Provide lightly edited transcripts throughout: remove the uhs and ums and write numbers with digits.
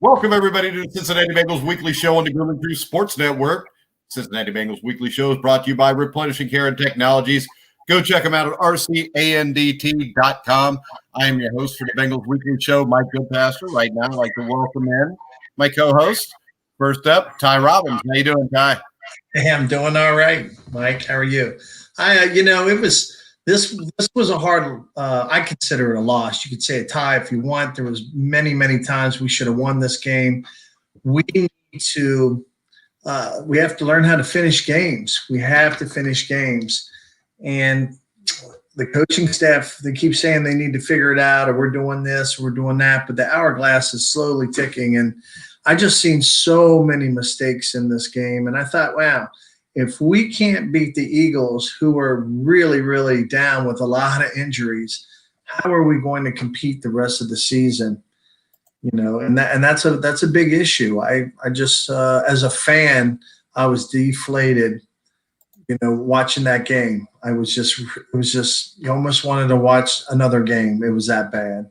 Welcome, everybody, to the Cincinnati Bengals Weekly Show on the Grooming Crew Sports Network. Cincinnati Bengals Weekly Show is brought to you by Replenishing Care and Technologies. Go check them out at rcandt.com. I am your host for the Bengals Weekly Show, Mike Goodpaster. Right now, I'd like to welcome in my co-host. First up, Ty Robbins. How you doing, Ty? Hey, I'm doing all right, Mike. How are you? This was a hard. I consider it a loss. You could say a tie if you want. There was many times we should have won this game. We need to. We have to learn how to finish games. We have to finish games, and the coaching staff, they keep saying they need to figure it out, or we're doing this, or we're doing that, but the hourglass is slowly ticking, and I just seen so many mistakes in this game, and I thought, wow, if we can't beat the Eagles, who are really down with a lot of injuries, how are we going to compete the rest of the season? You know, and that's a big issue. I just as a fan, I was deflated. You know, watching that game, it was just you almost wanted to watch another game. It was that bad.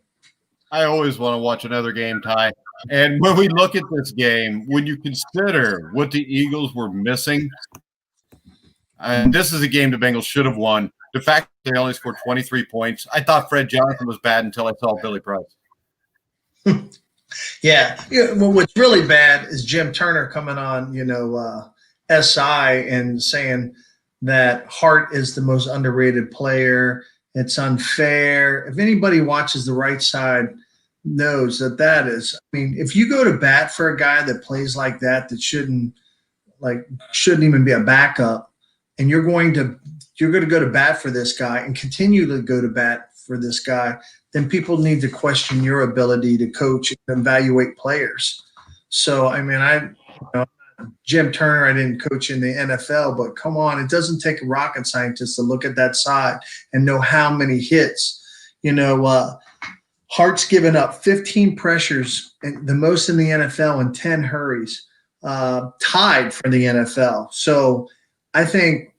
I always want to watch another game, Ty. And when we look at this game, when you consider what the Eagles were missing, and this is a game the Bengals should have won. The fact that they only scored 23 points, I thought Fred Johnson was bad until I saw Billy Price. Yeah. Well, what's really bad is Jim Turner coming on, SI and saying that Hart is the most underrated player. It's unfair. If anybody watches the right side, knows that is. I mean, if you go to bat for a guy that plays like that shouldn't even be a backup, and you're going to go to bat for this guy and continue to go to bat for this guy, then people need to question your ability to coach and evaluate players. So, I mean, Jim Turner, I didn't coach in the NFL, but come on, it doesn't take a rocket scientist to look at that side and know how many hits. Hart's given up 15 pressures, the most in the NFL, and 10 hurries, tied for the NFL. So I think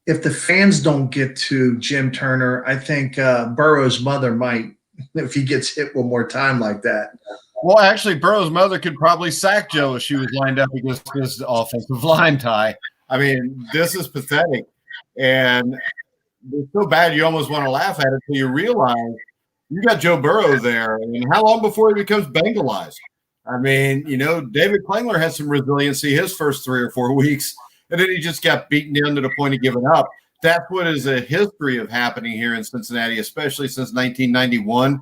if the fans don't get to Jim Turner, I think Burrow's mother might, if he gets hit one more time like that. Well, actually, Burrow's mother could probably sack Joe if she was lined up against this offensive line, Ty. I mean, this is pathetic. And it's so bad you almost want to laugh at it until you realize you got Joe Burrow there. I mean, how long before he becomes Bengalized? I mean, David Klingler had some resiliency his first 3 or 4 weeks, and then he just got beaten down to the point of giving up. That's what is a history of happening here in Cincinnati, especially since 1991.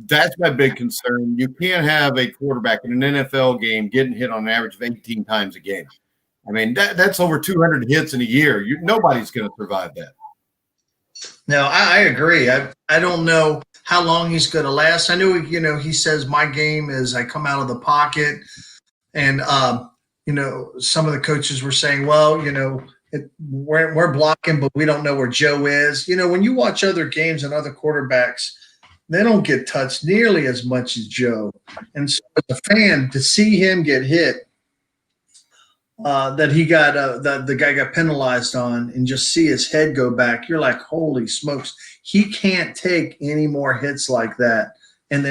That's my big concern. You can't have a quarterback in an NFL game getting hit on an average of 18 times a game. I mean, that's over 200 hits in a year. Nobody's going to survive that. No, I agree. I don't know how long he's going to last. I know, he says my game is I come out of the pocket, and some of the coaches were saying, well, we're blocking, but we don't know where Joe is. When you watch other games and other quarterbacks, they don't get touched nearly as much as Joe. And so as a fan, to see him get hit, that he got the guy got penalized on, and just see his head go back, you're like, holy smokes, he can't take any more hits like that and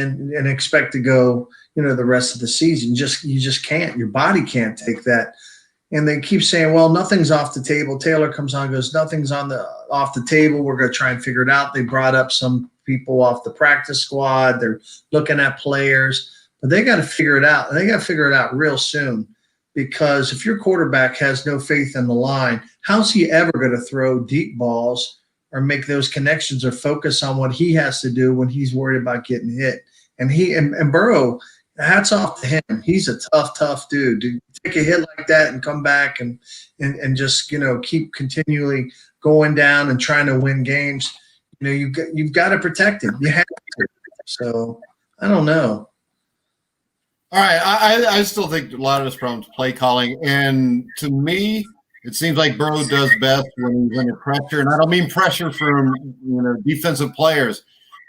expect to go, the rest of the season. You just can't. Your body can't take that. And they keep saying, well, nothing's off the table. Taylor comes on and goes, nothing's off the table. We're going to try and figure it out. They brought up some people off the practice squad. They're looking at players, but they got to figure it out. And they got to figure it out real soon, because if your quarterback has no faith in the line, how's he ever going to throw deep balls or make those connections or focus on what he has to do when he's worried about getting hit? And Burrow, hats off to him. He's a tough dude. To take a hit like that and come back and just keep continually going down and trying to win games. You've got to protect him. You have to. So I don't know. All right, I still think a lot of this problem's play calling, and to me, it seems like Burrow does best when he's under pressure, and I don't mean pressure from defensive players.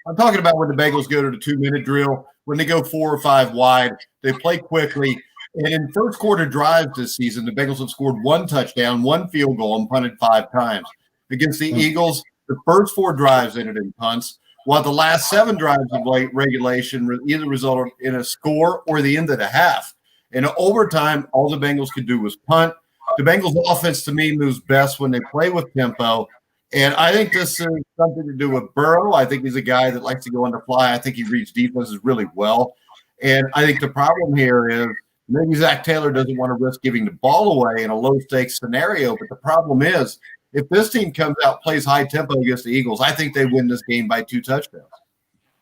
I'm talking about when the Bengals go to the 2-minute drill, when they go 4 or 5 wide, they play quickly. And in first quarter drives this season, the Bengals have scored 1 touchdown, 1 field goal, and punted 5 times. Against the Eagles, the first 4 drives ended in punts. while the last 7 drives of late regulation either resulted in a score or the end of the half. In overtime, all the Bengals could do was punt. The Bengals offense, to me, moves best when they play with tempo. And I think this is something to do with Burrow. I think he's a guy that likes to go on the fly. I think he reads defenses really well. And I think the problem here is maybe Zach Taylor doesn't want to risk giving the ball away in a low-stakes scenario. But the problem is, if this team comes out, plays high tempo against the Eagles, I think they win this game by 2 touchdowns.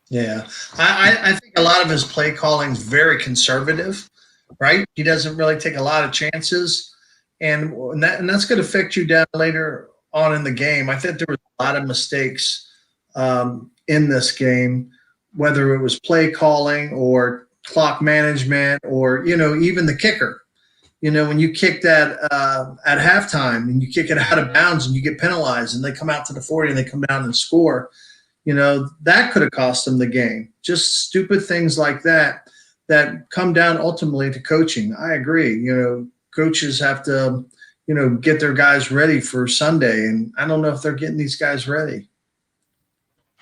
Yeah. I think a lot of his play calling is very conservative, right? He doesn't really take a lot of chances. And that's going to affect you down later on in the game. I think there was a lot of mistakes in this game, whether it was play calling or clock management or, even the kicker. When you kick that at halftime and you kick it out of bounds and you get penalized and they come out to the 40 and they come down and score, that could have cost them the game. Just stupid things like that come down ultimately to coaching. I agree. Coaches have to get their guys ready for Sunday. And I don't know if they're getting these guys ready.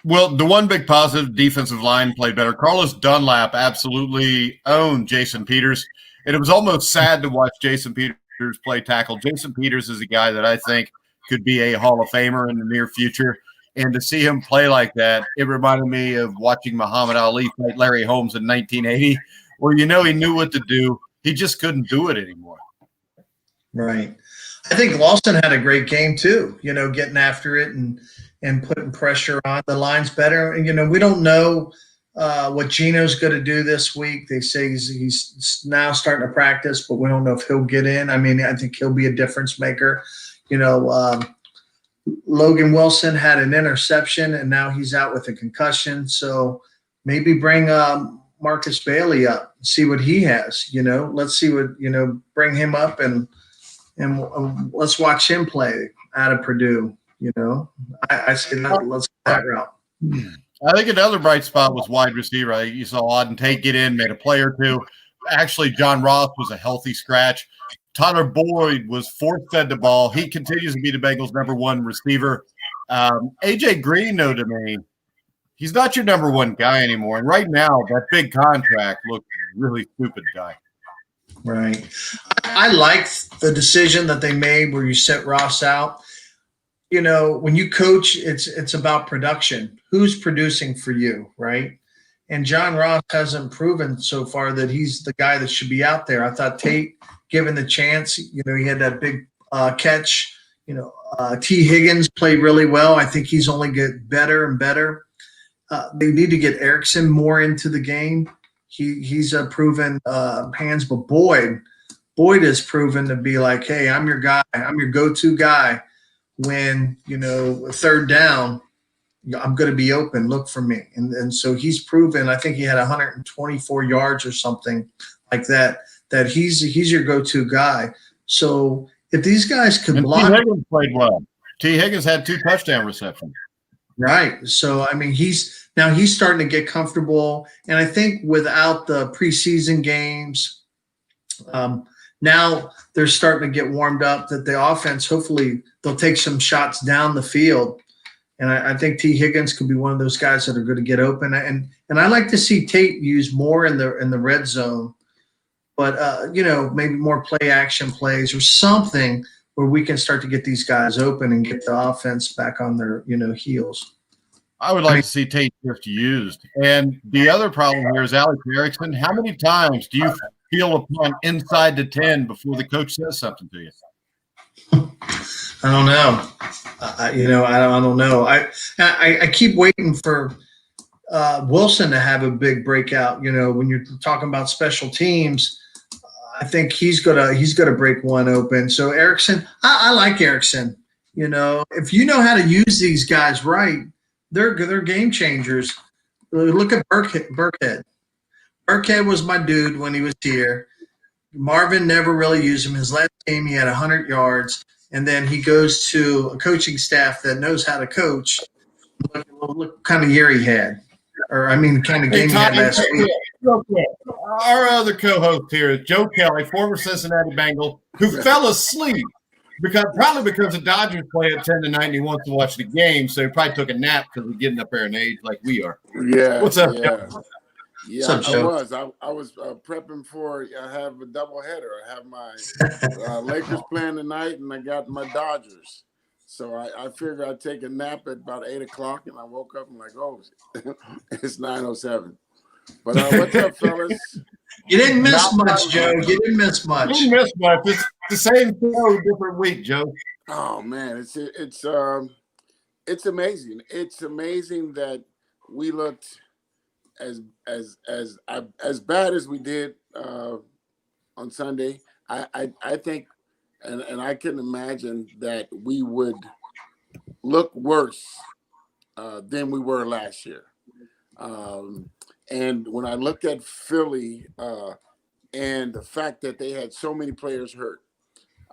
Well, the one big positive, defensive line played better. Carlos Dunlap absolutely owned Jason Peters. And it was almost sad to watch Jason Peters play tackle. Jason Peters is a guy that I think could be a Hall of Famer in the near future. And to see him play like that, it reminded me of watching Muhammad Ali fight Larry Holmes in 1980, where he knew what to do. He just couldn't do it anymore. Right. I think Lawson had a great game too, getting after it and putting pressure on. The line's better. And, we don't know what Geno's going to do this week. They say he's now starting to practice, but we don't know if he'll get in. I mean, I think he'll be a difference maker. Logan Wilson had an interception, and now he's out with a concussion. So maybe bring Marcus Bailey up, see what he has. Let's see what bring him up and let's watch him play out of Purdue. I say let's go that route. I think another bright spot was wide receiver. You saw Auden Tate get in, made a play or two. Actually, John Ross was a healthy scratch. Tyler Boyd was force-fed the ball. He continues to be the Bengals' number 1 receiver. A.J. Green, though, to me, he's not your number 1 guy anymore. And right now, that big contract looks really stupid, guy. Right. I liked the decision that they made where you set Ross out. When you coach, it's about production. Who's producing for you, right? And John Ross hasn't proven so far that he's the guy that should be out there. I thought Tate, given the chance, he had that big catch. T. Higgins played really well. I think he's only get better and better. They need to get Erickson more into the game. He's a proven hands, but Boyd has proven to be like, hey, I'm your guy. I'm your go-to guy. When, third down, I'm going to be open. Look for me. And so he's proven, I think he had 124 yards or something like that he's your go-to guy. So if these guys could block. T. Higgins played well. T. Higgins had 2 touchdown receptions. Right. So, I mean, he's starting to get comfortable. And I think without the preseason games, now they're starting to get warmed up that the offense, hopefully they'll take some shots down the field. And I think T. Higgins could be one of those guys that are going to get open. And I like to see Tate used more in the red zone, but maybe more play action plays or something where we can start to get these guys open and get the offense back on their, heels. I would like to see Tate just used. And the other problem here is Alex Erickson. How many times do you feel a punt inside the 10 before the coach says something to you? I don't know. I don't know. I keep waiting for Wilson to have a big breakout. When you're talking about special teams, I think he's gonna break one open. So Erickson, I like Erickson. If you know how to use these guys right, they're game changers. Look at Burkhead. Burkhead was my dude when he was here. Marvin never really used him. His last game, he had 100 yards, and then he goes to a coaching staff that knows how to coach. Look kind of year he had, kind of game he had last week. Our other co-host here is Joe Kelly, former Cincinnati Bengal, who fell asleep Because the Dodgers play at 10 to 9, he wants to watch the game, so he probably took a nap because he's getting up there in age like we are. Yeah. What's up, Yeah. Joe? Yeah, What's up, I was. I was prepping for. I have a doubleheader. I have my Lakers playing tonight, and I got my Dodgers. So I figured I'd take a nap at about 8 o'clock, and I woke up and like, oh, it's 9:07. But what's up, fellas? You didn't miss much, Joe. You didn't miss much. You didn't miss much. It's the same show, different week, Joe. Oh man, it's amazing. It's amazing that we looked as bad as we did on Sunday. I think, and I can imagine that we would look worse than we were last year. And when I looked at Philly and the fact that they had so many players hurt,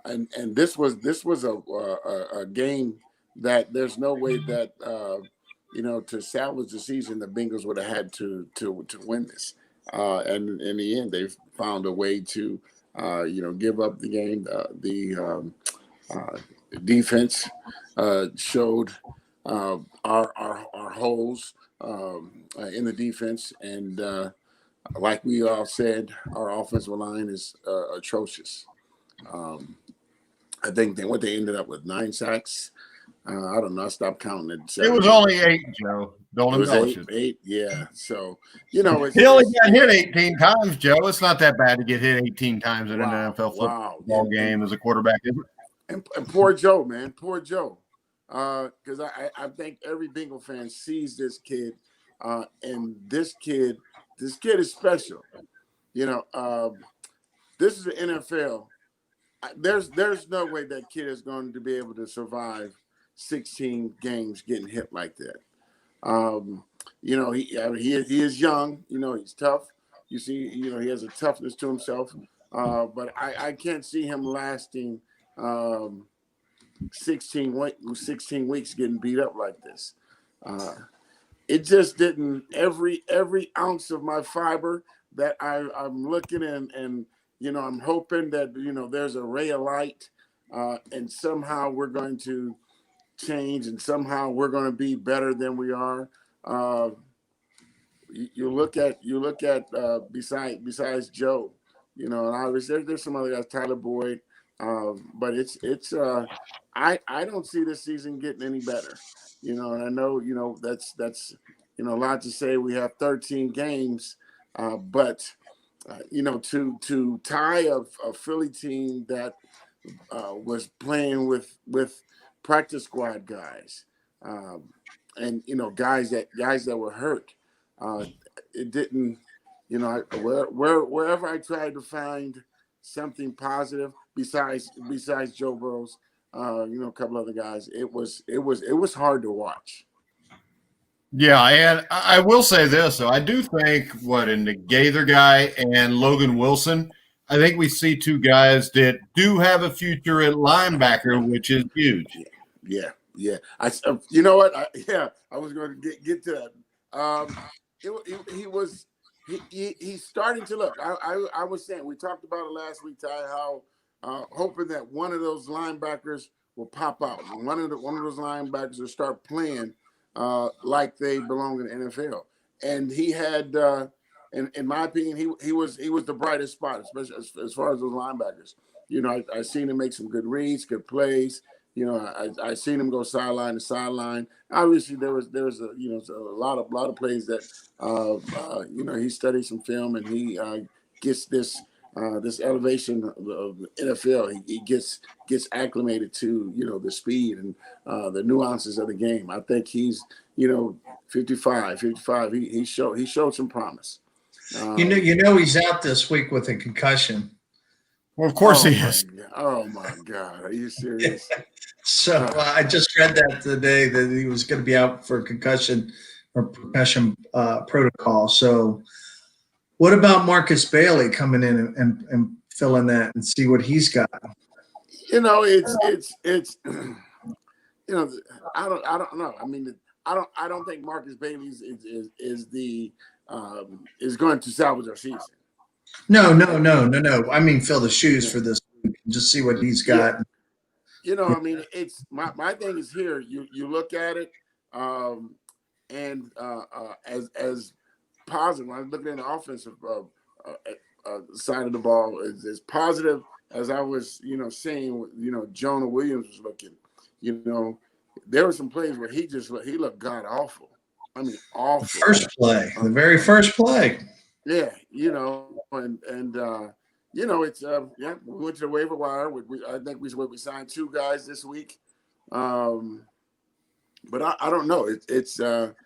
and this was a game that there's no way that to salvage the season, the Bengals would have had to win this. And in the end, they found a way to give up the game. The defense showed our holes in the defense, and like we all said, our offensive line is atrocious. I think what they ended up with 9 sacks. I don't know. I stopped counting at 7. It was only 8, Joe. Don't It was embellish 8. Yeah. So he only got hit 18 times, Joe. It's not that bad to get hit 18 times in an NFL football game as a quarterback, is it? And poor Joe, man. Poor Joe. Because I think every Bengal fan sees this kid, and this kid is special. This is the NFL. There's no way that kid is going to be able to survive 16 games getting hit like that. He is young. He's tough. You see, he has a toughness to himself. But I can't see him lasting 16 weeks getting beat up like this. It just didn't. Every ounce of my fiber that I'm looking and I'm hoping that there's a ray of light, and somehow we're going to change, and somehow we're going to be better than we are. You look at besides Joe, and obviously there's some other guys, Tyler Boyd, but it's I don't see this season getting any better, and I know that's a lot to say. We have 13 games, but to tie a Philly team that was playing with practice squad guys, and guys that were hurt. It didn't, wherever I tried to find something positive besides Joe Burrows, a couple other guys, it was hard to watch. Yeah, and I will say this, though. I do think, in the Gaither guy and Logan Wilson, I think we see 2 guys that do have a future at linebacker, which is huge. Yeah. You know what? I was going to get to that. He's starting to look. I was saying, we talked about it last week, Ty, how hoping that one of those linebackers will pop out. One of those linebackers will start playing like they belong in the NFL. And he had, in my opinion, he was the brightest spot, especially as far as those linebackers. I seen him make some good reads, good plays. I seen him go sideline to sideline. Obviously, there was a lot of plays that he studied some film, and he gets this elevation of the NFL. He gets acclimated to the speed and the nuances of the game. I think he's 55. He showed some promise. He's out this week with a concussion. Well, of course he is. Oh my God, are you serious? So I just read that today that he was going to be out for concussion protocol. So what about Marcus Bailey coming in and filling that and see what he's got? It's I don't know. I mean, I don't think Marcus Bailey is going to salvage our season. No. I mean, fill the shoes for this week and just see what he's got. I mean, it's my thing is here. You look at it, and as positive. When I was looking at the offensive side of the ball, is as positive as I was, seeing. Jonah Williams was looking. There were some plays where he looked god awful. I mean, awful. The very first play. Yeah, and it's we went to the waiver wire. I think we signed 2 guys this week, but I don't know. It's sad,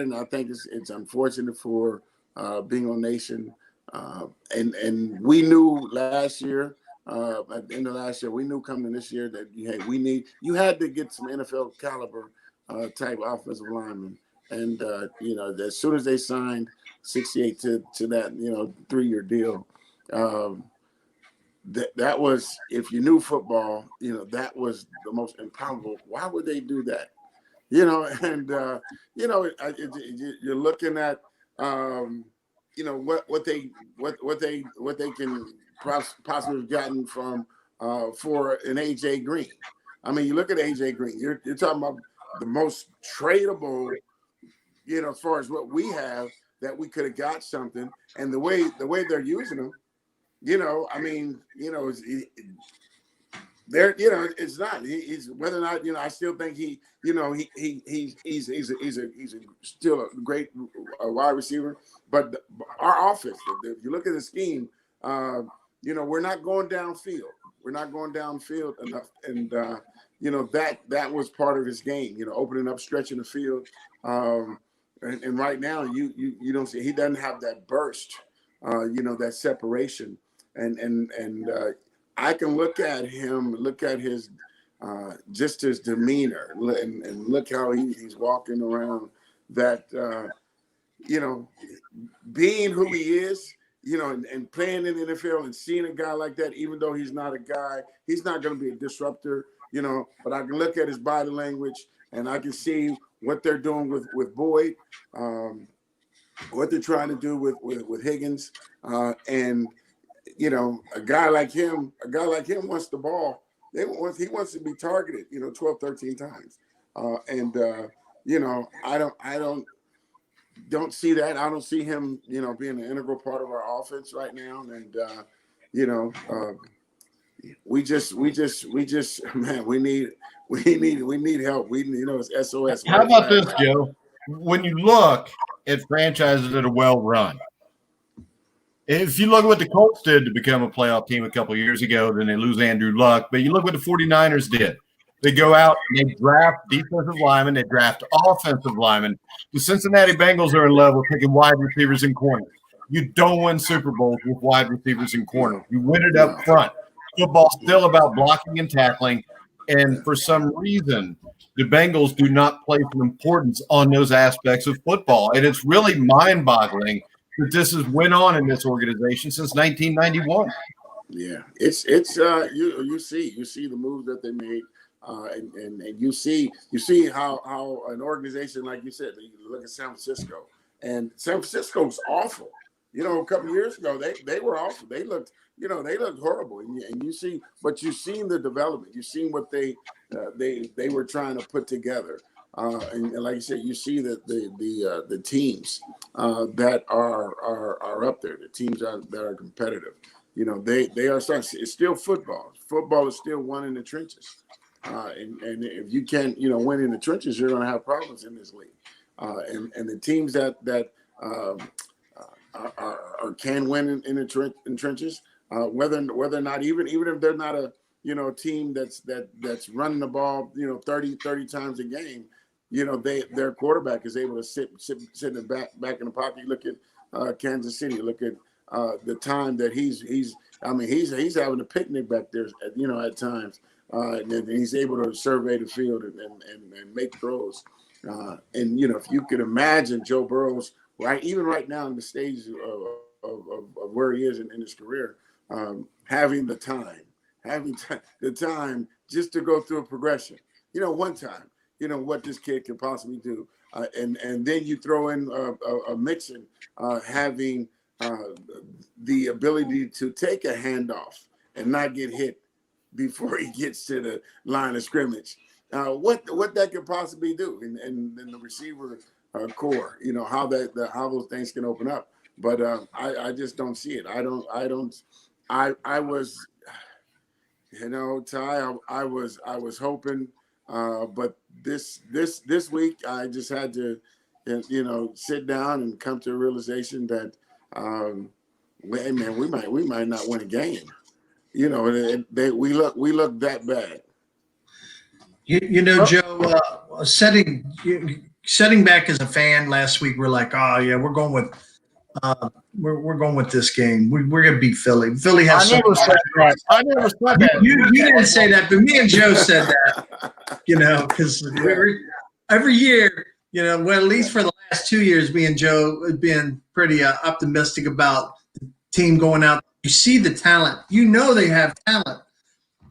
and I think it's unfortunate for Bengal Nation, and we knew last year. At the end of last year, we knew coming this year that you had to get some NFL caliber type offensive linemen, and as soon as they signed 68 to that 3-year deal, that was, if you knew football, that was the most improbable. Why would they do that? And you're looking at what they can possibly have gotten from for an AJ Green. I mean, you look at AJ Green. You're talking about the most tradable, as far as what we have, that we could have got something, and the way they're using them, I mean, it's not. He's whether or not, I still think he's still a great wide receiver, but our offense, if you look at the scheme, we're not going downfield. We're not going downfield enough, and that was part of his game. Opening up, stretching the field. And right now, you don't see, he doesn't have that burst, that separation, and I can look at him, look at his just his demeanor, and look how he's walking around. That being who he is, and playing in the NFL and seeing a guy like that, even though he's not a guy, he's not going to be a disruptor, But I can look at his body language, and I can see what they're doing with Boyd, what they're trying to do with Higgins, and a guy like him wants the ball. He wants to be targeted, 12, 13 times, and I don't see that. I don't see him, being an integral part of our offense right now, and we just man, we need help. It's SOS. How about this, Joe? When you look at franchises that are well run, if you look at what the Colts did to become a playoff team a couple of years ago, then they lose Andrew Luck. But you look what the 49ers did. They go out and they draft defensive linemen, they draft offensive linemen. The Cincinnati Bengals are in love with picking wide receivers and corners. You don't win Super Bowls with wide receivers and corners. You win it up front. Football's still about blocking and tackling. And for some reason, the Bengals do not place an importance on those aspects of football. And it's really mind-boggling that this has went on in this organization since 1991. Yeah, it's you see the moves that they made, and you see how an organization, like you said, you look at San Francisco, and San Francisco was awful. A couple of years ago, they were awful. They looked horrible, and you see, but you've seen the development. You've seen what they were trying to put together, and like you said, you see that the teams that are up there, the teams that are competitive. They are starting. It's still football. Football is still won in the trenches, and if you can't win in the trenches, you're going to have problems in this league. And the teams that can win in the trenches, whether or not even if they're not a team that's running the ball 30 times a game, their quarterback is able to sit in the back in the pocket. You look at Kansas City. Look at the time that he's having a picnic back there at times, and he's able to survey the field and make throws. And if you could imagine Joe Burrow's even right now in the stage of where he is in his career, having the time just to go through a progression, one time, what this kid can possibly do, and then you throw in a Mixon having the ability to take a handoff and not get hit before he gets to the line of scrimmage. What that could possibly do in the receiver core, how those things can open up. But I just don't see it. I was, Ty, I was hoping, but this week I just had to, sit down and come to a realization that, hey man, we might not win a game. We look that bad. Joe, setting back as a fan last week, we're like, oh yeah, we're going with this game. We're gonna beat Philly. Philly has. I never said that. You didn't say that, but me and Joe said that. Because every year, well, at least for the last 2 years, me and Joe have been pretty optimistic about the team going out. You see the talent. They have talent.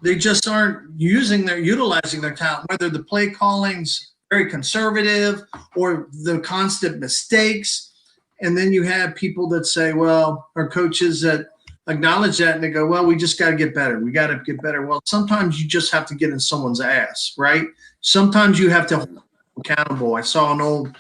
They just aren't utilizing their talent, whether the play calling's very conservative or the constant mistakes. And then you have people that say, well, or coaches that acknowledge that and they go, well, we just got to get better. We got to get better. Well, sometimes you just have to get in someone's ass, right? Sometimes you have to hold them accountable. I saw an old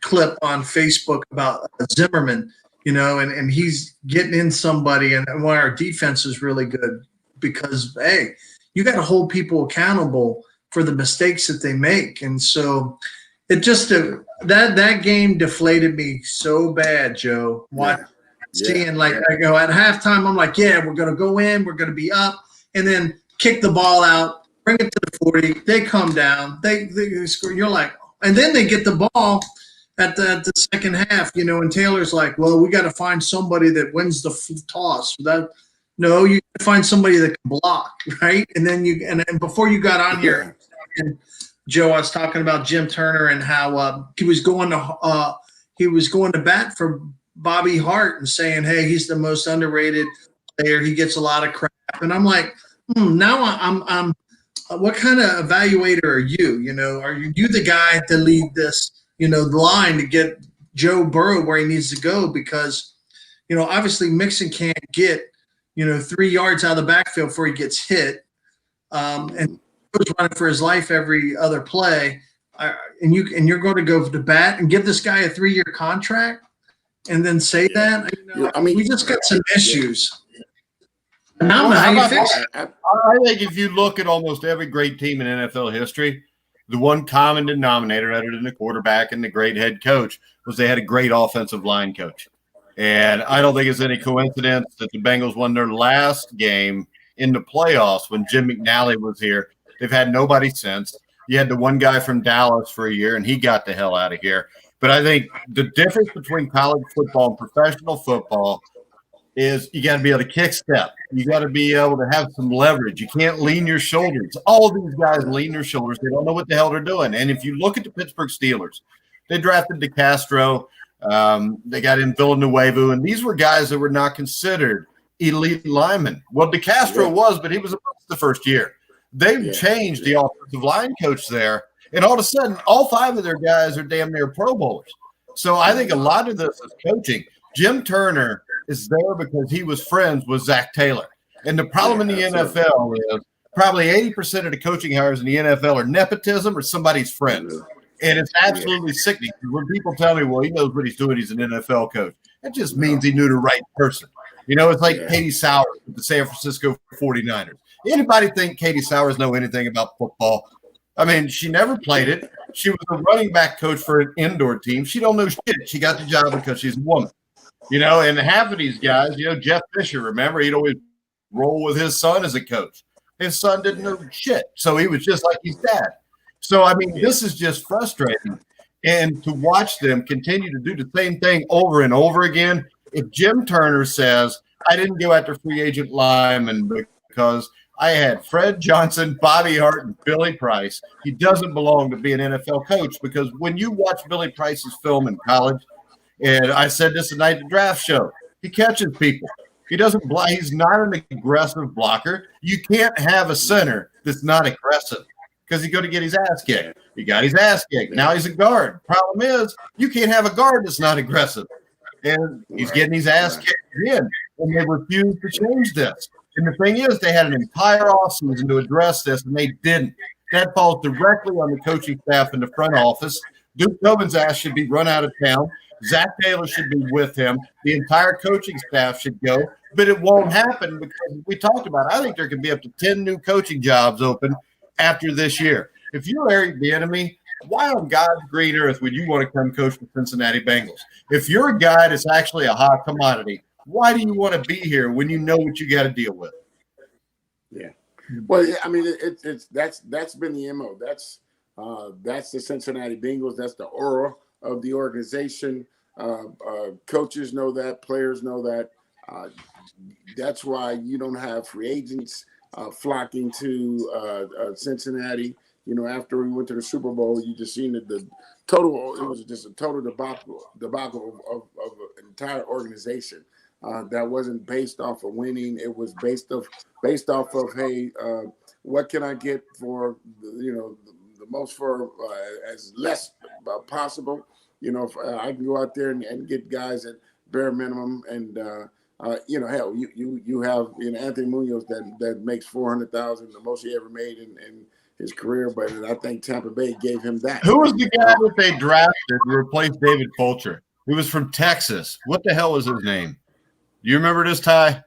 clip on Facebook about Zimmerman, and he's getting in somebody, and why our defense is really good because, hey, you got to hold people accountable for the mistakes that they make. And so it just that game deflated me so bad, Joe. Seeing like I go at halftime, I'm like, yeah, we're gonna go in, we're gonna be up, and then kick the ball out, bring it to the 40. They come down, they score. You're like, and then they get the ball at the second half, and Taylor's like, well, we got to find somebody that wins the toss. No, you find somebody that can block, right? And then and before you got on here, and Joe, I was talking about Jim Turner and how he was going to bat for Bobby Hart and saying, hey, he's the most underrated player. He gets a lot of crap. And I'm like, now I'm what kind of evaluator are you? Are you the guy to lead this, the line to get Joe Burrow where he needs to go? Because, obviously Mixon can't get, 3 yards out of the backfield before he gets hit. And was running for his life every other play, and you're going to go to bat and give this guy a 3-year contract, and then say that. We just got some issues. I don't know how you fix it. I think if you look at almost every great team in NFL history, the one common denominator, other than the quarterback and the great head coach, was they had a great offensive line coach. And I don't think it's any coincidence that the Bengals won their last game in the playoffs when Jim McNally was here. They've had nobody since. You had the one guy from Dallas for a year, and he got the hell out of here. But I think the difference between college football and professional football is you got to be able to kick step. You got to be able to have some leverage. You can't lean your shoulders. All of these guys lean their shoulders. They don't know what the hell they're doing. And if you look at the Pittsburgh Steelers, they drafted DeCastro. They got in Villanueva, and these were guys that were not considered elite linemen. Well, DeCastro was, but he was the first year. They've changed the offensive line coach there, and all of a sudden, all 5 of their guys are damn near Pro Bowlers. So I think a lot of this is coaching. Jim Turner is there because he was friends with Zach Taylor. And the problem in the NFL is probably 80% of the coaching hires in the NFL are nepotism or somebody's friends. And it's absolutely sickening. When people tell me, well, he knows what he's doing, he's an NFL coach, that just means he knew the right person. It's like Katie Sowers with the San Francisco 49ers. Anybody think Katie Sowers know anything about football? I mean, she never played it. She was a running back coach for an indoor team. She don't know shit. She got the job because she's a woman. And half of these guys, Jeff Fisher, remember, he'd always roll with his son as a coach. His son didn't know shit. So he was just like his dad. So, I mean, this is just frustrating. And to watch them continue to do the same thing over and over again, if Jim Turner says, I didn't go after free agent linemen because I had Fred Johnson, Bobby Hart, and Billy Price, he doesn't belong to be an NFL coach, because when you watch Billy Price's film in college, and I said this the night of the draft show, he catches people. He doesn't block. He's not an aggressive blocker. You can't have a center that's not aggressive, because he's going to get his ass kicked. He got his ass kicked. Now he's a guard. Problem is, you can't have a guard that's not aggressive. And he's getting his ass kicked again. And they refuse to change this. And the thing is, they had an entire offseason to address this, and they didn't. That falls directly on the coaching staff in the front office. Duke Tobin's ass should be run out of town. Zach Taylor should be with him. The entire coaching staff should go, but it won't happen because we talked about it. I think there could be up to 10 new coaching jobs open after this year. If you're Eric Bieniemy, why on God's green earth would you want to come coach the Cincinnati Bengals? If you're a guy that's actually a hot commodity, why do you want to be here when you know what you got to deal with? Yeah. Well, I mean, that's been the MO. That's the Cincinnati Bengals. That's the aura of the organization. Coaches know that. Players know that. That's why you don't have free agents flocking to Cincinnati. You know, after we went to the Super Bowl, you just seen the total. It was just a total debacle of an entire organization. That wasn't based off of winning. It was based off of hey, what can I get for the most for as less possible. You know, if, I can go out there and get guys at bare minimum, and hell, you have Anthony Munoz that makes $400,000, the most he ever made in his career. But I think Tampa Bay gave him that. Who was the guy that they drafted to replace David Fulcher? He was from Texas. What the hell was his name? Do you remember this, Ty?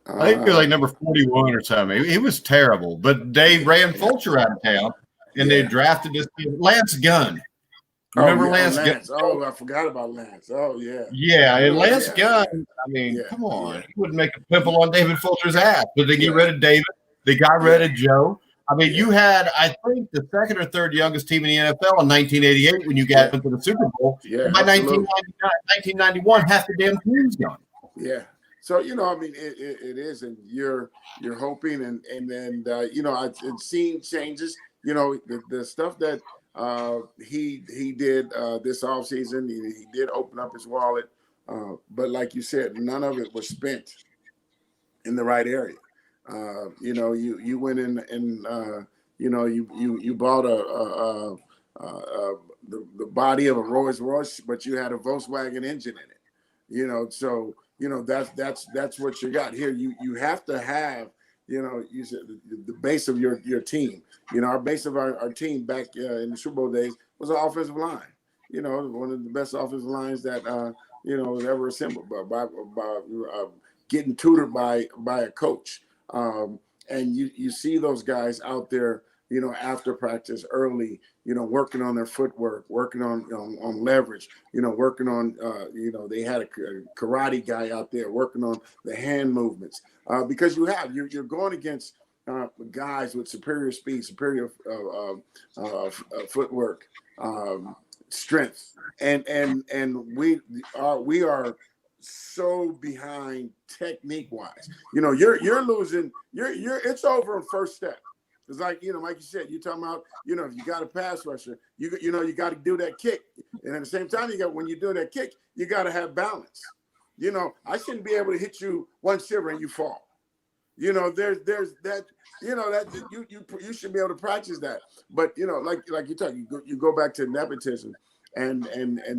I think he was like number 41 or something. He was terrible, but they ran Fulcher out of town, and they drafted this kid, Lance Gunn. Remember Lance Gunn? Oh, I forgot about Lance. Oh, yeah. Yeah, and Lance Gunn, I mean, come on. He wouldn't make a pimple on David Fulcher's ass. But they get rid of David. They got rid of Joe. I mean, you had, I think, the second or third youngest team in the NFL in 1988 when you got into the Super Bowl. Yeah, by 1991, half the damn team's gone. Yeah. So, I mean, it is, and you're hoping, and then, I've seen changes. The stuff that he did this offseason, he did open up his wallet, but like you said, none of it was spent in the right area. You went in and you bought the body of a Rolls Royce, but you had a Volkswagen engine in it. So that's what you got here. You have to have. You said the base of your team. Our base of our team back in the Super Bowl days was an offensive line. One of the best offensive lines that was ever assembled by getting tutored by a coach. And you see those guys out there, after practice early, working on their footwork, working on leverage, working on, they had a karate guy out there working on the hand movements, because you're going against guys with superior speed, superior footwork, strength, and we are so behind technique wise. You're losing. It's over on first step. It's like, like you said, you're talking about, if you got a pass rusher, you got to do that kick. And at the same time, when you do that kick, you got to have balance. I shouldn't be able to hit you one shiver and you fall. There's that, that you should be able to practice that. But, like you talk, you go back to nepotism and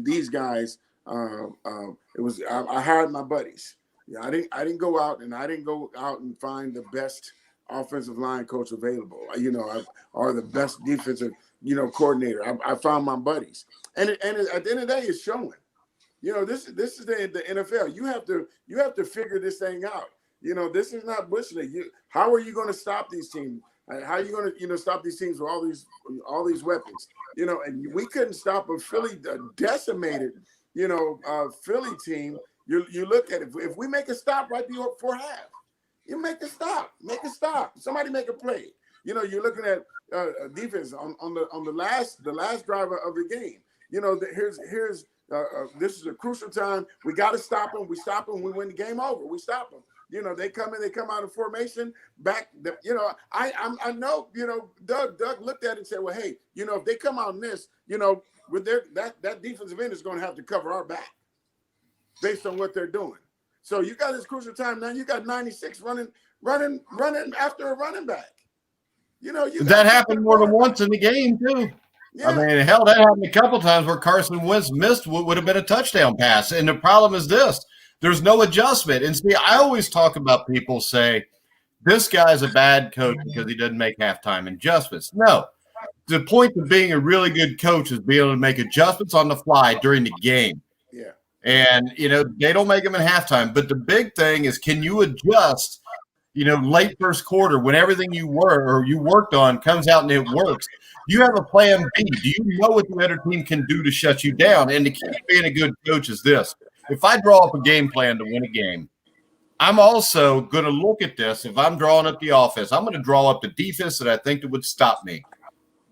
these guys, it was, I hired my buddies. I didn't go out and find the best offensive line coach available, or the best defensive, coordinator. I found my buddies, and at the end of the day, it's showing. This is the NFL. You have to figure this thing out. This is not Bush League. How are you going to stop these teams? How are you going to stop these teams with all these weapons? And we couldn't stop a Philly decimated, Philly team. You look at it. If we make a stop right before half. You make a stop. Somebody make a play. You're looking at defense on the last driver of the game. Here's this is a crucial time. We got to stop them. We stop them. We win the game over. We stop them. They come in. They come out of formation. Back. I know. Doug looked at it and said, well, hey, if they come out in this, with that defensive end is going to have to cover our back based on what they're doing. So you got this crucial time now. You got 96 running after a running back. That happened more than once in the game too. Yeah. I mean, hell, that happened a couple times where Carson Wentz missed what would have been a touchdown pass. And the problem is this: there's no adjustment. And see, I always talk about people say this guy's a bad coach because he doesn't make halftime adjustments. No. The point of being a really good coach is being able to make adjustments on the fly during the game. Yeah. And, they don't make them in halftime. But the big thing is, can you adjust, late first quarter when everything you worked on comes out and it works? You have a plan B. Do you know what the other team can do to shut you down? And the key to being a good coach is this. If I draw up a game plan to win a game, I'm also going to look at this. If I'm drawing up the offense, I'm going to draw up the defense that I think that would stop me.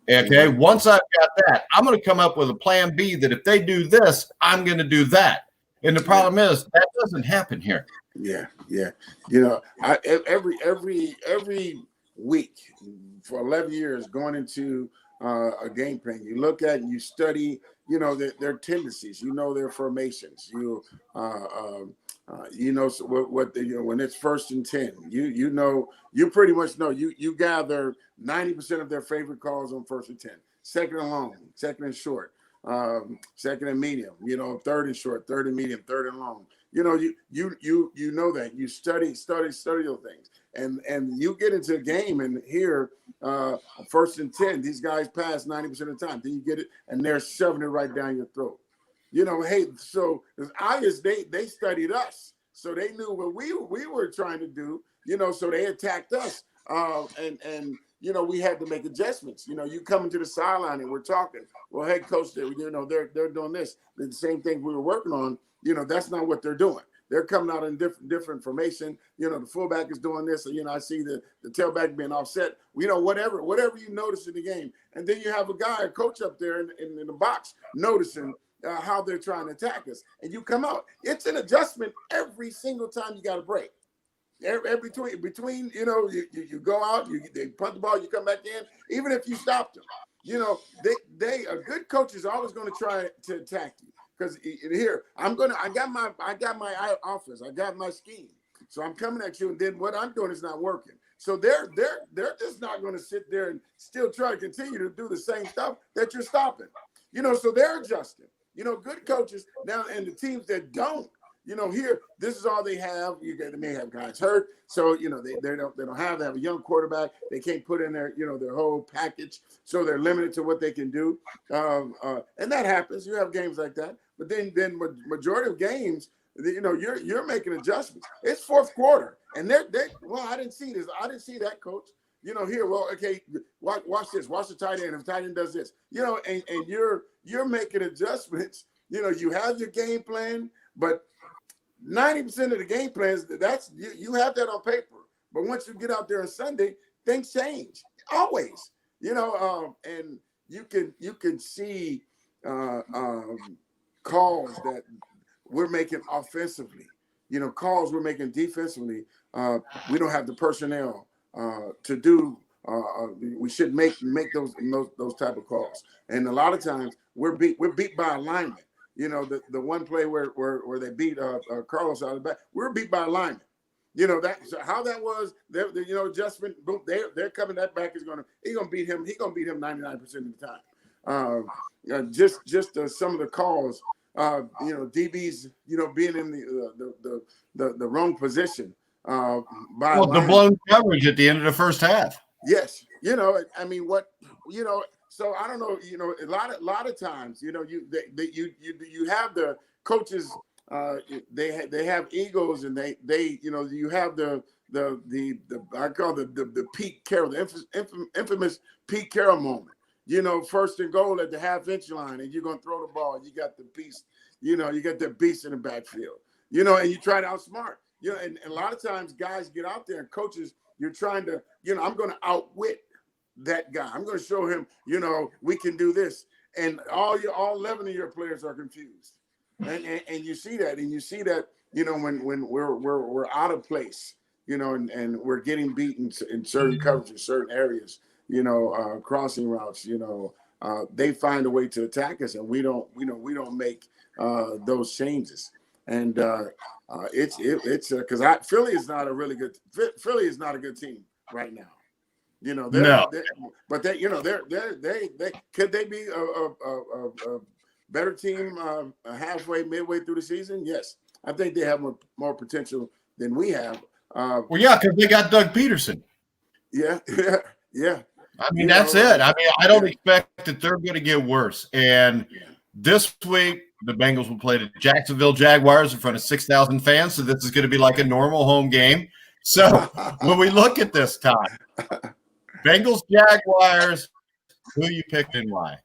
Okay, once I've got that, I'm going to come up with a plan B that if they do this, I'm going to do that. And the problem is that doesn't happen here. Yeah. Every week for 11 years going into a game plan, you look at and you study, their tendencies, their formations, so what when it's 1st and 10, you pretty much know you gather 90% of their favorite calls on 1st and 10, 2nd and long, 2nd and short, 2nd and medium, 3rd and short, 3rd and medium, 3rd and long. You know that you study those things, and you get into a game and here 1st and 10, these guys pass 90% of the time. Then you get it and they're shoving it right down your throat. Hey, so as obvious they studied us, so they knew what we were trying to do. So they attacked us, and we had to make adjustments. You come into the sideline and we're talking. Well, head coach, they're doing this. The same thing we were working on. That's not what they're doing. They're coming out in different formation. The fullback is doing this. I see the tailback being offset. Whatever you notice in the game, and then you have a coach up there in the box noticing how they're trying to attack us, and you come out. It's an adjustment every single time you got a break. Between you go out, they punt the ball, you come back in. Even if you stop them, they a good coach is always going to try to attack you. Because here I got my offense, I got my scheme, so I'm coming at you, and then what I'm doing is not working. So they're just not going to sit there and still try to continue to do the same stuff that you're stopping. So they're adjusting. Good coaches now, and the teams that don't, here this is all they have. They may have guys hurt, so they don't have. They have a young quarterback. They can't put in their their whole package, so they're limited to what they can do. And that happens. You have games like that. But then majority of games, you're making adjustments. It's 4th quarter, and they're well, I didn't see this. I didn't see that, coach. Here, well, okay, watch this. Watch the tight end. If the tight end does this, and you're making adjustments. You have your game plan, but 90% of the game plans, that's you have that on paper. But once you get out there on Sunday, things change always. And you can see calls that we're making offensively, calls we're making defensively. We don't have the personnel to do. We should make those type of calls. And a lot of times we're beat by alignment. The one play where they beat Carlos out of the back, we're beat by alignment. How that was. Adjustment. Boom, they're coming. That back he's gonna beat him. He's gonna beat him 99% of the time. Just some of the calls. DBs. Being in the wrong position. The blown coverage at the end of the first half. Yes. So I don't know, a lot of times, you have the coaches, they have egos, and they you have the I call the Pete Carroll, the infamous Pete Carroll moment. 1st and goal at the half-inch line, and you're gonna throw the ball. You got the beast, you got the beast in the backfield, and you try to outsmart. And a lot of times guys get out there, and coaches, you're trying to, I'm going to outwit that guy. I'm going to show him, we can do this. And all 11 of your players are confused. And you see that. And you see that, when we're out of place, and we're getting beaten in certain coverages, certain areas, crossing routes, they find a way to attack us, and we don't make those changes. And it's because Philly is not a really good. Philly is not a good team right now. But they could they be a better team midway through the season? Yes, I think they have more potential than we have. Well, yeah, because they got Doug Peterson. Yeah, yeah, yeah. I mean, that's it. I mean, I don't expect that they're going to get worse. And this week, the Bengals will play the Jacksonville Jaguars in front of 6,000 fans. So this is going to be like a normal home game. So when we look at this time, Bengals, Jaguars, who you picked and why?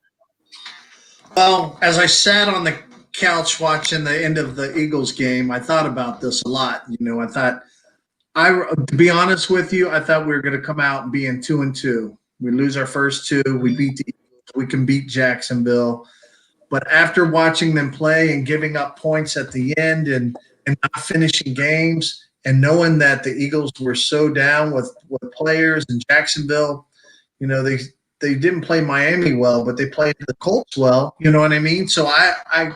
Well, as I sat on the couch watching the end of the Eagles game, I thought about this a lot. To be honest with you, I thought we were going to come out being 2-2. We lose our first two. We beat the Eagles. We can beat Jacksonville. But after watching them play and giving up points at the end and not finishing games and knowing that the Eagles were so down with players in Jacksonville, they didn't play Miami well, but they played the Colts well. You know what I mean? So I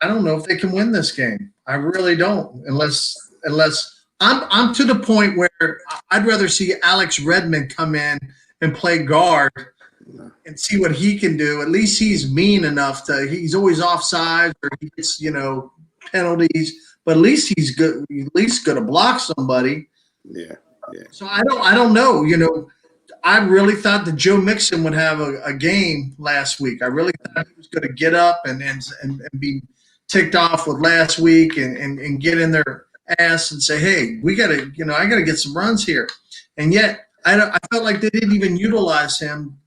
don't know if they can win this game. I really don't, unless I'm to the point where I'd rather see Alex Redmond come in and play guard and see what he can do. At least he's mean enough he's always offside or he gets, penalties, but at least he's good. At least going to block somebody. Yeah. So I don't know. I really thought that Joe Mixon would have a game last week. I really thought he was going to get up and be ticked off with last week and get in their ass and say, hey, we got to, I got to get some runs here. And yet I felt like they didn't even utilize him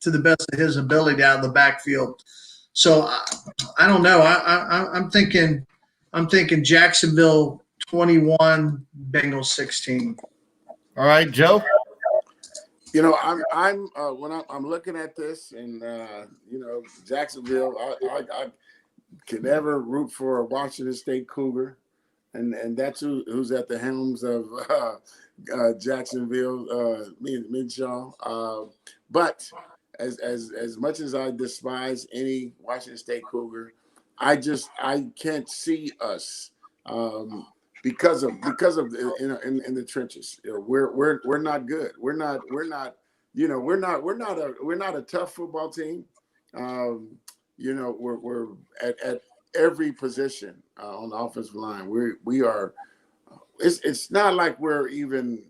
to the best of his ability out of the backfield. So I don't know. I'm thinking Jacksonville 21, Bengals 16. All right, Joe. I'm when I'm looking at this, and Jacksonville, I can never root for a Washington State Cougar, and that's who's at the helms of Jacksonville, Minshaw. But as much as I despise any Washington State Cougar, I can't see us. Because of in the trenches, we're not good. We're not a tough football team. We're at every position on the offensive line. We are. It's not like we're even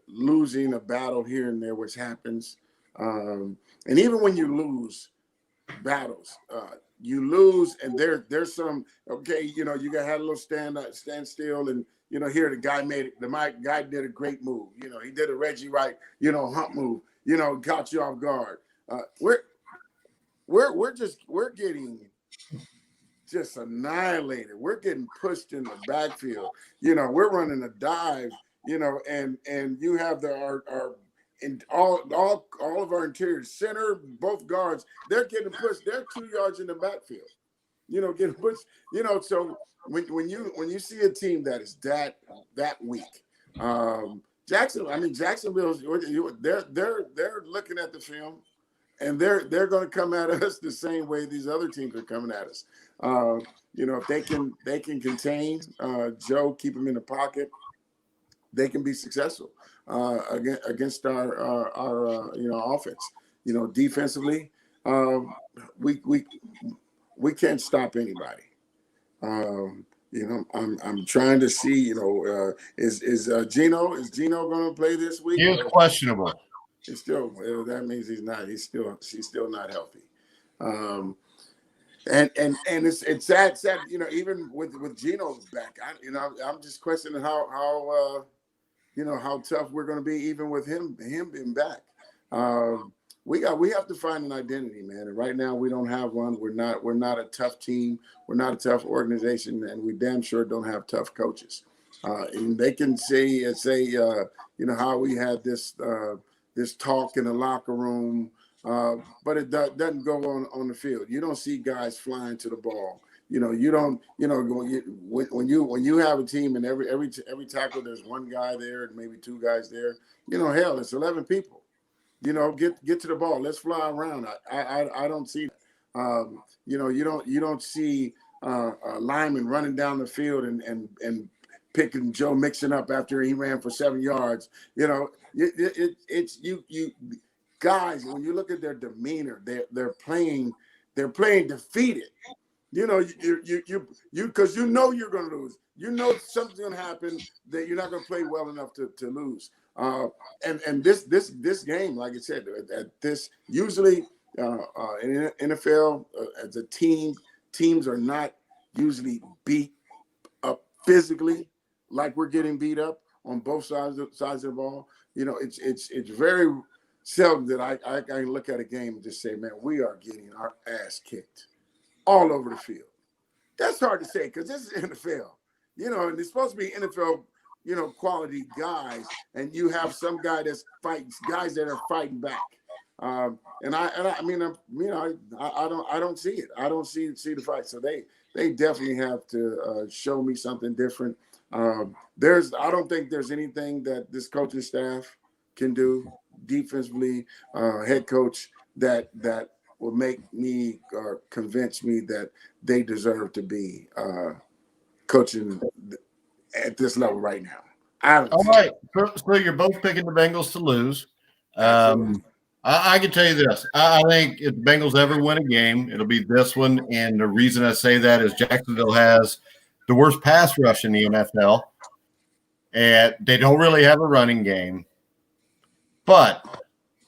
losing a battle here and there, which happens. And even when you lose battles, you lose, and there's some you got had a little stand still, and here the guy did a great move. He did a Reggie Wright hump move. Caught you off guard. We're getting just annihilated. We're getting pushed in the backfield. We're running a dive. And you have our and all of our interior center, both guards, they're getting pushed. They're 2 yards in the backfield, getting pushed. So when you see a team that is that weak, Jacksonville's they're looking at the film, and they're going to come at us the same way these other teams are coming at us. If they can contain Joe, keep him in the pocket, they can be successful against our offense. Defensively, we can't stop anybody. I'm trying to see. Is Gino going to play this week? He is questionable. It's still that means he's not. He's still not healthy. And it's sad. Even with Gino back, I'm just questioning how tough we're going to be, even with him being back. We have to find an identity, man. And right now we don't have one. We're not a tough team. We're not a tough organization, and we damn sure don't have tough coaches. And they can say how we had this talk in the locker room, but it doesn't go on the field. You don't see guys flying to the ball. You don't. When you have a team and every tackle there's one guy there and maybe two guys there. Hell, it's 11 people. Get to the ball. Let's fly around. I don't see. You don't see a lineman running down the field and picking Joe Mixon up after he ran for 7 yards. It's you guys. When you look at their demeanor, they're playing defeated. You know, because you know you're going to lose. You know something's going to happen that you're not going to play well enough to lose. And this game, like I said, at this usually in NFL as a team, teams are not usually beat up physically like we're getting beat up on both sides of the ball. You know, it's very seldom that I can look at a game and just say, man, we are getting our ass kicked all over the field. That's hard to say because this is NFL, you know, and it's supposed to be NFL, you know, quality guys, and you have some guy that's fighting guys that are fighting back. And I mean, you know, I don't see it. I don't see the fight. So they definitely have to show me something different. I don't think there's anything that this coaching staff can do defensively, head coach that will make me or convince me that they deserve to be coaching at this level right now. All right. So you're both picking the Bengals to lose. I can tell you this. I think if the Bengals ever win a game, it'll be this one. And the reason I say that is Jacksonville has the worst pass rush in the NFL. And they don't really have a running game. But,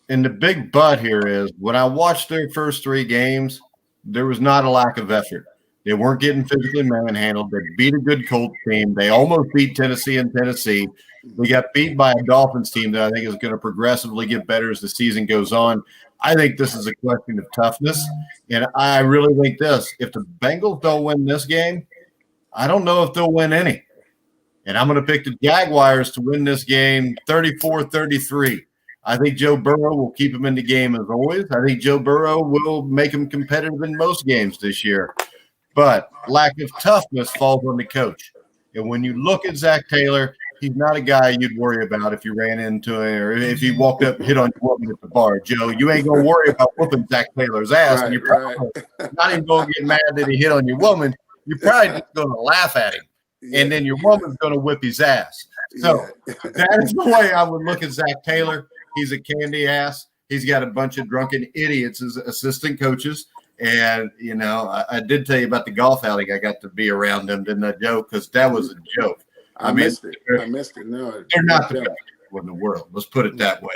and the big but here is, when I watched their first 3 games, there was not a lack of effort. They weren't getting physically manhandled. They beat a good Colts team. They almost beat Tennessee in Tennessee. We got beat by a Dolphins team that I think is going to progressively get better as the season goes on. I think this is a question of toughness, and I really think this. If the Bengals don't win this game, I don't know if they'll win any. And I'm going to pick the Jaguars to win this game 34-33. I think Joe Burrow will keep him in the game as always. I think Joe Burrow will make him competitive in most games this year. But lack of toughness falls on the coach. And when you look at Zach Taylor, he's not a guy you'd worry about if you ran into him or if he walked up and hit on your woman at the bar. Joe, you ain't going to worry about whooping Zach Taylor's ass. And you're probably not even going to get mad that he hit on your woman. You're probably just going to laugh at him. And then your woman's going to whip his ass. So that is the way I would look at Zach Taylor. He's a candy ass. He's got a bunch of drunken idiots as assistant coaches. And, you know, I did tell you about the golf outing. I got to be around them, didn't I, Joe? Because that was a joke. I missed it. No, they're not the best people in the world. Let's put it that way.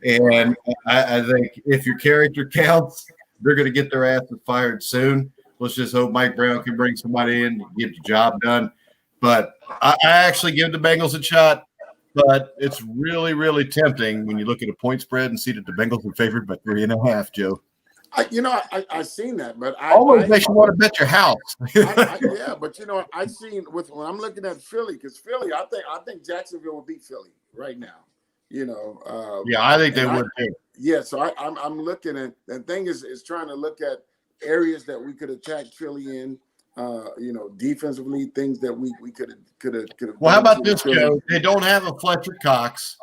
And I think if your character counts, they're going to get their asses fired soon. Let's just hope Mike Brown can bring somebody in to get the job done. But I actually give the Bengals a shot. But it's really, really tempting when you look at a point spread and see that the Bengals are favored by 3.5, Joe. I seen that, but almost makes you want to bet your house. Yeah, but you know, I seen when I'm looking at Philly, because Philly, I think Jacksonville will beat Philly right now. You know, yeah, I think they would too. Yeah, so I'm looking at the thing is trying to look at areas that we could attack Philly in. You know, defensively, things that we could have. Well, how about this, Joe? They don't have a Fletcher Cox.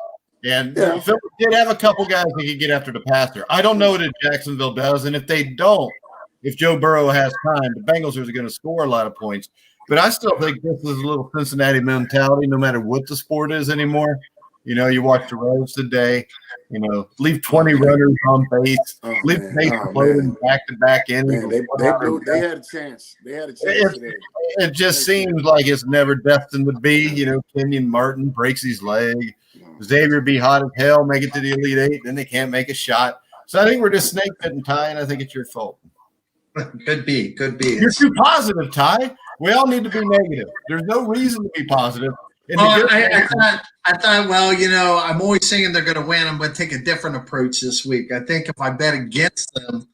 And Philly did have a couple guys that could get after the passer. I don't know what Jacksonville does. And if they don't, if Joe Burrow has time, the Bengals are going to score a lot of points. But I still think this is a little Cincinnati mentality, no matter what the sport is anymore. You know, you watch the Rose today, you know, leave 20 runners on base, leave base floating back-to-back innings. They had a chance. Today. It just seems like it's never destined to be. You know, Kenyon Martin breaks his leg. Xavier be hot as hell, make it to the Elite Eight, then they can't make a shot. So I think we're just snake bitten, Ty, and I think it's your fault. Could be. You're too positive, Ty. We all need to be negative. There's no reason to be positive. I thought, well, you know, I'm always saying they're going to win. I'm going to take a different approach this week. I think if I bet against them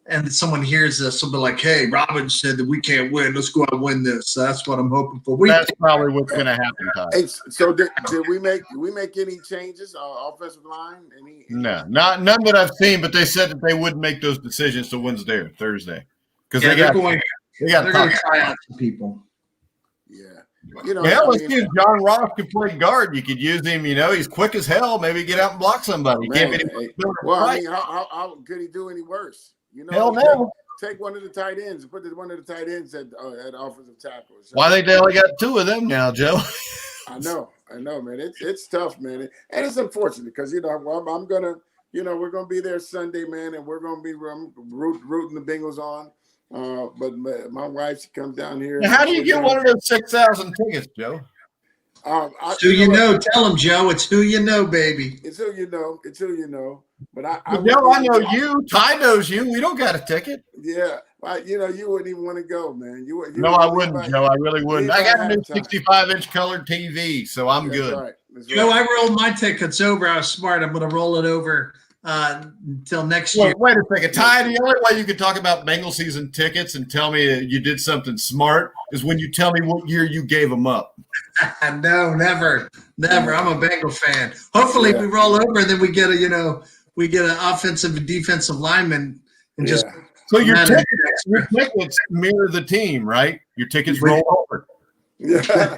and someone hears this, they'll be like, hey, Robbins said that we can't win. Let's go out and win this. So that's what I'm hoping for. That's probably what's going to happen, Ty. Hey, so did we make any changes on offensive line? No, none that I've seen, but they said that they wouldn't make those decisions till Wednesday or Thursday. Because they're going to try out some people. Yeah. You know, let's see if John Ross could play guard. You could use him. You know, he's quick as hell. Maybe get out and block somebody. How could he do any worse? You know, hell no. Take one of the tight ends and put one of the tight ends at offensive tackle. Well, I think they only got 2 of them now, Joe. I know, man. It's tough, man, and it's unfortunate because you know I'm gonna, you know, we're gonna be there Sunday, man, and we're gonna be rooting the Bengals on. But my wife, she comes down here. Now, how do you get one of those 6,000 tickets, Joe? Who you know? Tell them, Joe. It's who you know, baby. It's who you know. It's who you know. But Joe, I know you. Ty knows you. We don't got a ticket. Yeah, you wouldn't even want to go, man. No, I wouldn't, Joe. I really wouldn't. I got a new 65-inch colored TV, so I'm good. Right. Joe, I rolled my tickets over. I was smart. I'm going to roll it over until next year. Wait a second. Ty, the only way you could talk about Bengal season tickets and tell me you did something smart is when you tell me what year you gave them up. No, never. I'm a Bengal fan. Hopefully we roll over and then we get an offensive and defensive lineman and just. So your tickets mirror the team, right? Your tickets roll over. Yeah.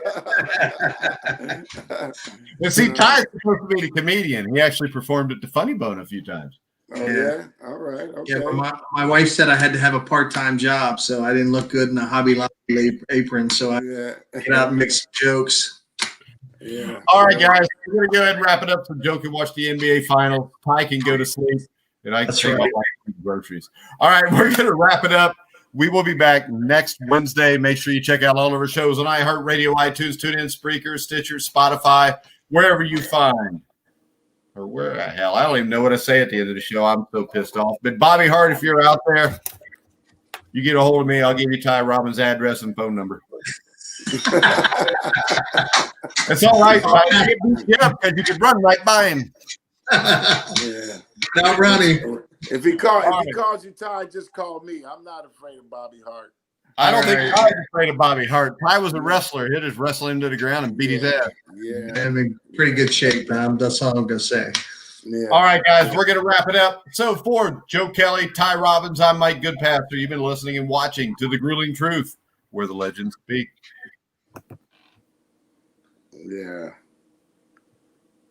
And see, Ty's supposed to be the comedian. He actually performed at the Funny Bone a few times. Oh, yeah. All right. Okay. Yeah, but my wife said I had to have a part-time job, so I didn't look good in a Hobby Lobby apron, so I get out and make some jokes. Yeah. All right, guys. We're going to go ahead and wrap it up so Joe can watch the NBA Finals. Ty can go to sleep, and I can take my wife to groceries. All right, we're going to wrap it up. We will be back next Wednesday. Make sure you check out all of our shows on iHeartRadio, iTunes, TuneIn, Spreaker, Stitcher, Spotify, wherever you find. Or where the hell? I don't even know what I say at the end of the show. I'm so pissed off. But Bobby Hart, if you're out there, you get a hold of me. I'll give you Ty Robbins' address and phone number. That's all right. Get up because you can run right by him. Yeah. Not running. If he calls you Ty, just call me. I'm not afraid of Bobby Hart. I don't think Ty's afraid of Bobby Hart. Ty was a wrestler. He'll just wrestle him to the ground and beat his ass. Yeah. I'm in pretty good shape, man. That's all I'm going to say. Yeah. All right, guys, we're going to wrap it up. So for Joe Kelly, Ty Robbins, I'm Mike Goodpaster. You've been listening and watching to The Grueling Truth, where the legends speak. Yeah.